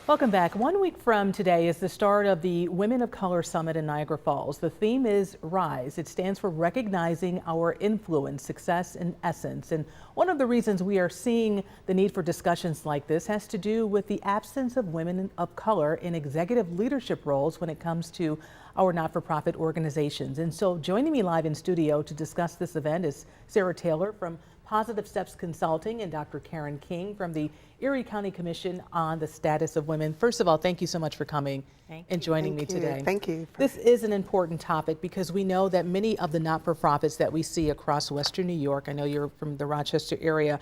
Welcome back. 1 week from today is the start of the Women of Color Summit in Niagara Falls. The theme is Rise. It stands for recognizing our influence, success, and essence. And one of the reasons we are seeing the need for discussions like this has to do with the absence of women of color in executive leadership roles when it comes to our not-for-profit organizations. And so joining me live in studio to discuss this event is Sarah Taylor from Positive Steps Consulting and Dr. Karen King from the Erie County Commission on the Status of Women. First of all, thank you so much for coming and joining me today. Thank you. This is an important topic because we know that many of the not-for-profits that we see across Western New York, I know you're from the Rochester area,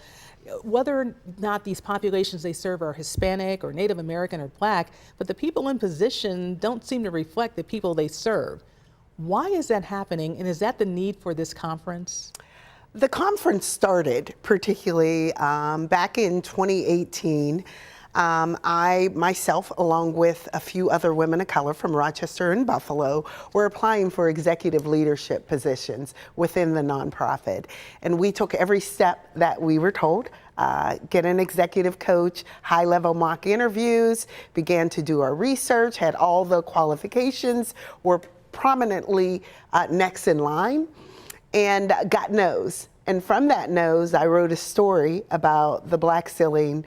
whether or not these populations they serve are Hispanic or Native American or Black, but the people in position don't seem to reflect the people they serve. Why is that happening, and is that the need for this conference? The conference started particularly back in 2018. I myself, along with a few other women of color from Rochester and Buffalo, were applying for executive leadership positions within the nonprofit. And we took every step that we were told. Get an executive coach, high-level mock interviews, began to do our research, had all the qualifications, were prominently next in line, and got no's. And from that nose, I wrote a story about the black ceiling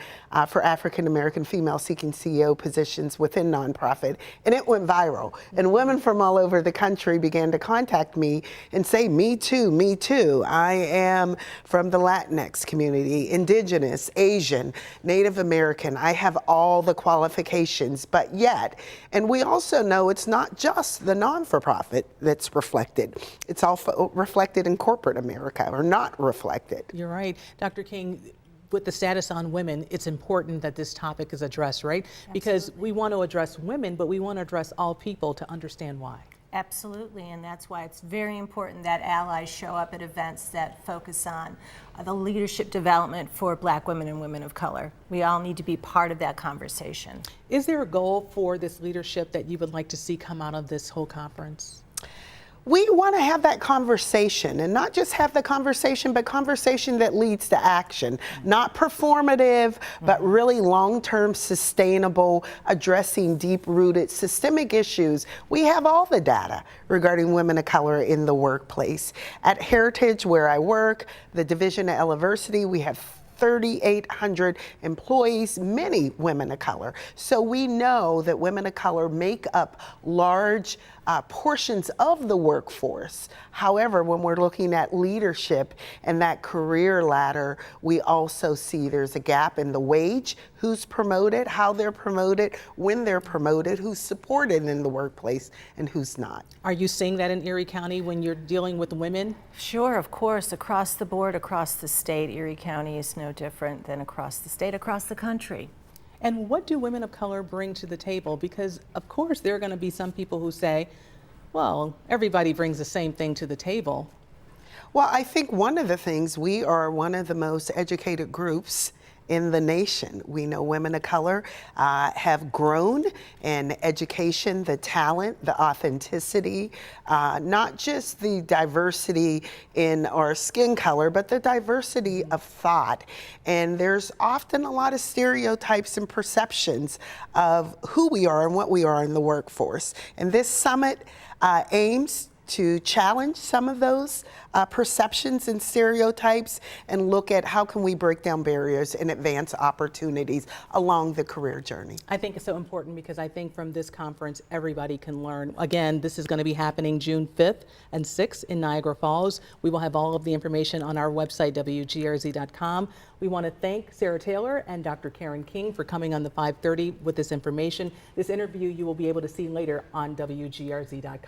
for African-American female seeking CEO positions within nonprofit, and it went viral. And women from all over the country began to contact me and say, me too, me too. I am from the Latinx community, Indigenous, Asian, Native American. I have all the qualifications, but yet, and we also know it's not just the non-for-profit that's reflected. It's also reflected in corporate America, or not reflected. You're right. Dr. King, with the status on women, it's important that this topic is addressed, right? Absolutely. Because we want to address women, but we want to address all people to understand why. Absolutely, and that's why it's very important that allies show up at events that focus on the leadership development for Black women and women of color. We all need to be part of that conversation. Is there a goal for this leadership that you would like to see come out of this whole conference? We want to have that conversation, and not just have the conversation, but conversation that leads to action, not performative, but really long-term, sustainable, addressing deep-rooted systemic issues. We have all the data regarding women of color in the workplace. At Heritage, where I work, the Division of Eleversity, we have 3,800 employees, many women of color. So we know that women of color make up large portions of the workforce. However, when we're looking at leadership and that career ladder, we also see there's a gap in the wage, who's promoted, how they're promoted, when they're promoted, who's supported in the workplace, and who's not. Are you seeing that in Erie County when you're dealing with women? Sure, of course, across the board, across the state. Erie County is no different than across the state, across the country. And what do women of color bring to the table? Because, of course, there are going to be some people who say, well, everybody brings the same thing to the table. Well, I think one of the things, we are one of the most educated groups in the nation. We know women of color have grown in education, the talent, the authenticity, not just the diversity in our skin color, but the diversity of thought. And there's often a lot of stereotypes and perceptions of who we are and what we are in the workforce. And this summit aims to challenge some of those perceptions and stereotypes and look at how can we break down barriers and advance opportunities along the career journey. I think it's so important because I think from this conference everybody can learn. Again, this is going to be happening June 5th and 6th in Niagara Falls. We will have all of the information on our website, WGRZ.com. We want to thank Sarah Taylor and Dr. Karen King for coming on the 5:30 with this information. This interview you will be able to see later on WGRZ.com.